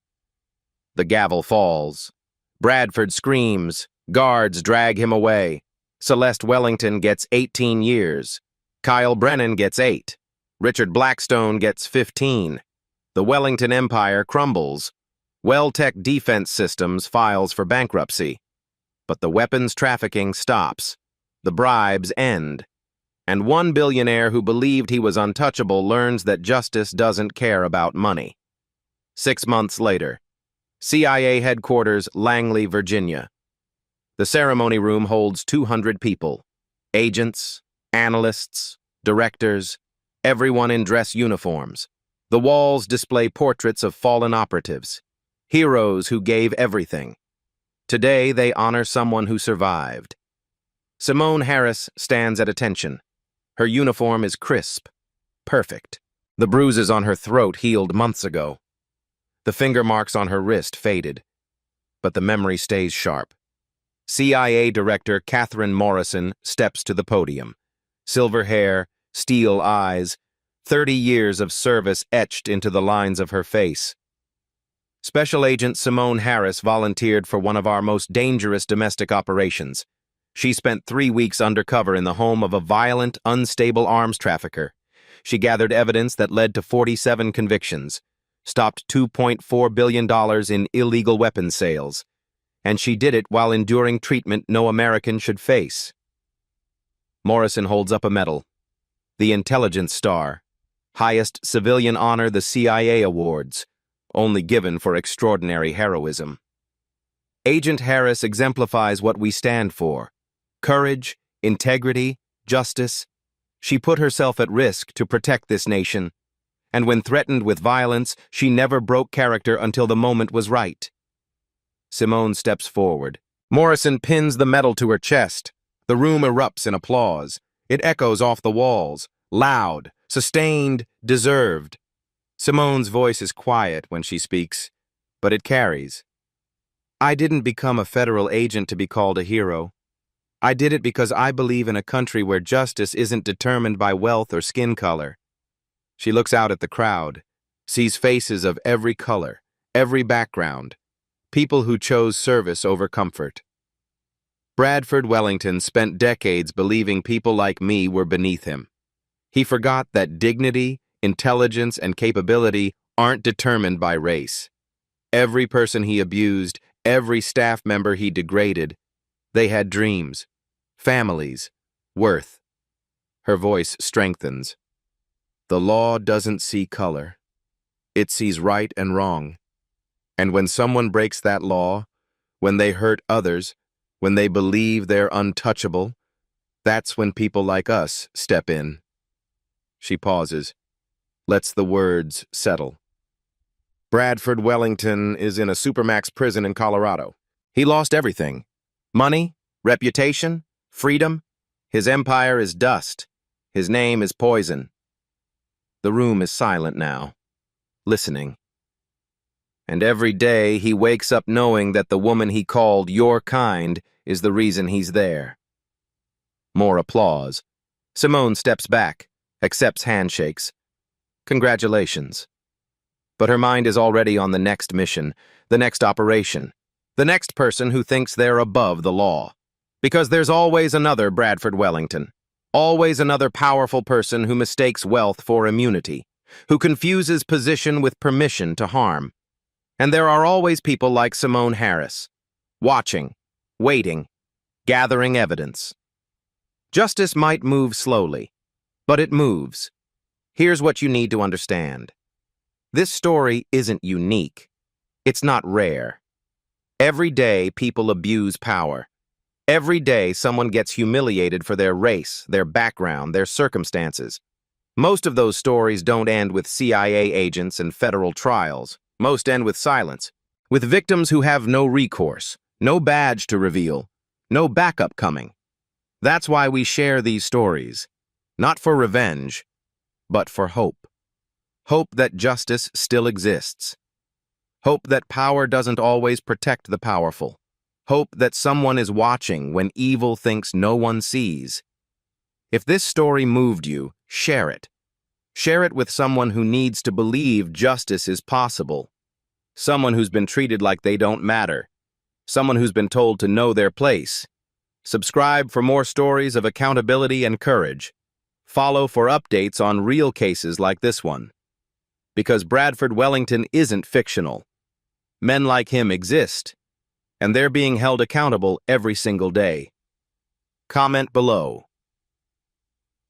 The gavel falls. Bradford screams. Guards drag him away. Celeste Wellington gets 18 years. Kyle Brennan gets 8. Richard Blackstone gets 15. The Wellington Empire crumbles. Welltech Defense Systems files for bankruptcy. But the weapons trafficking stops. The bribes end. And one billionaire who believed he was untouchable learns that justice doesn't care about money. 6 months later, CIA headquarters, Langley, Virginia. The ceremony room holds 200 people. Agents, analysts, directors, everyone in dress uniforms. The walls display portraits of fallen operatives, heroes who gave everything. Today, they honor someone who survived. Simone Harris stands at attention. Her uniform is crisp, perfect. The bruises on her throat healed months ago. The finger marks on her wrist faded, but the memory stays sharp. CIA Director Catherine Morrison steps to the podium. Silver hair, steel eyes, 30 years of service etched into the lines of her face. Special Agent Simone Harris volunteered for one of our most dangerous domestic operations. She spent 3 weeks undercover in the home of a violent, unstable arms trafficker. She gathered evidence that led to 47 convictions, stopped $2.4 billion in illegal weapons sales, and she did it while enduring treatment no American should face. Morrison holds up a medal, the Intelligence Star, highest civilian honor the CIA awards, only given for extraordinary heroism. Agent Harris exemplifies what we stand for: courage, integrity, justice. She put herself at risk to protect this nation, and when threatened with violence, she never broke character until the moment was right. Simone steps forward. Morrison pins the medal to her chest. The room erupts in applause. It echoes off the walls, loud, sustained, deserved. Simone's voice is quiet when she speaks, but it carries. I didn't become a federal agent to be called a hero. I did it because I believe in a country where justice isn't determined by wealth or skin color. She looks out at the crowd, sees faces of every color, every background, people who chose service over comfort. Bradford Wellington spent decades believing people like me were beneath him. He forgot that dignity, intelligence, and capability aren't determined by race. Every person he abused, every staff member he degraded, they had dreams, families, worth. Her voice strengthens. The law doesn't see color. It sees right and wrong. And when someone breaks that law, when they hurt others, when they believe they're untouchable, that's when people like us step in. She pauses, lets the words settle. Bradford Wellington is in a supermax prison in Colorado. He lost everything. Money, reputation, freedom. His empire is dust. His name is poison. The room is silent now, listening. And every day he wakes up knowing that the woman he called your kind is the reason he's there. More applause. Simone steps back, accepts handshakes. Congratulations. But her mind is already on the next mission, the next operation, the next person who thinks they're above the law. Because there's always another Bradford Wellington, always another powerful person who mistakes wealth for immunity, who confuses position with permission to harm. And there are always people like Simone Harris, watching, waiting, gathering evidence. Justice might move slowly, but it moves. Here's what you need to understand. This story isn't unique. It's not rare. Every day, people abuse power. Every day, someone gets humiliated for their race, their background, their circumstances. Most of those stories don't end with CIA agents and federal trials. Most end with silence, with victims who have no recourse, no badge to reveal, no backup coming. That's why we share these stories, not for revenge, but for hope. Hope that justice still exists. Hope that power doesn't always protect the powerful. Hope that someone is watching when evil thinks no one sees. If this story moved you, share it. Share it with someone who needs to believe justice is possible. Someone who's been treated like they don't matter. Someone who's been told to know their place. Subscribe for more stories of accountability and courage. Follow for updates on real cases like this one. Because Bradford Wellington isn't fictional. Men like him exist, and they're being held accountable every single day. Comment below.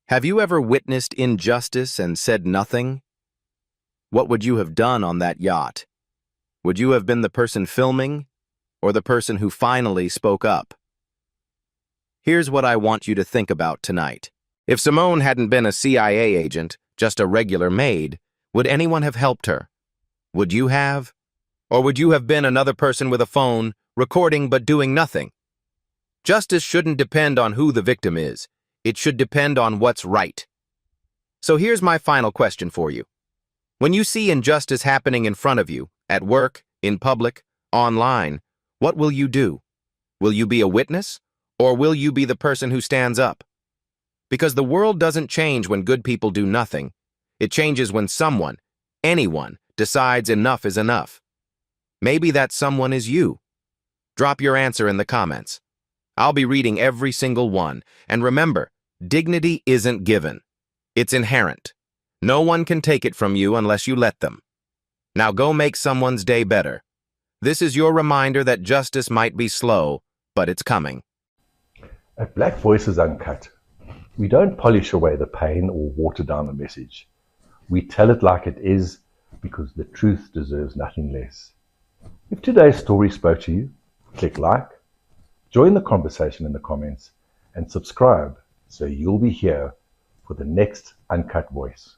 Have you ever witnessed injustice and said nothing? What would you have done on that yacht? Would you have been the person filming, or the person who finally spoke up? Here's what I want you to think about tonight. If Simone hadn't been a CIA agent, just a regular maid, would anyone have helped her? Would you have? Or would you have been another person with a phone, recording but doing nothing? Justice shouldn't depend on who the victim is. It should depend on what's right. So here's my final question for you. When you see injustice happening in front of you, at work, in public, online, what will you do? Will you be a witness, or will you be the person who stands up? Because the world doesn't change when good people do nothing. It changes when someone, anyone, decides enough is enough. Maybe that someone is you. Drop your answer in the comments. I'll be reading every single one. And remember, dignity isn't given. It's inherent. No one can take it from you unless you let them. Now go make someone's day better. This is your reminder that justice might be slow, but it's coming. At Black Voices Uncut, we don't polish away the pain or water down the message. We tell it like it is because the truth deserves nothing less. If today's story spoke to you, click like, join the conversation in the comments, and subscribe so you'll be here for the next uncut voice.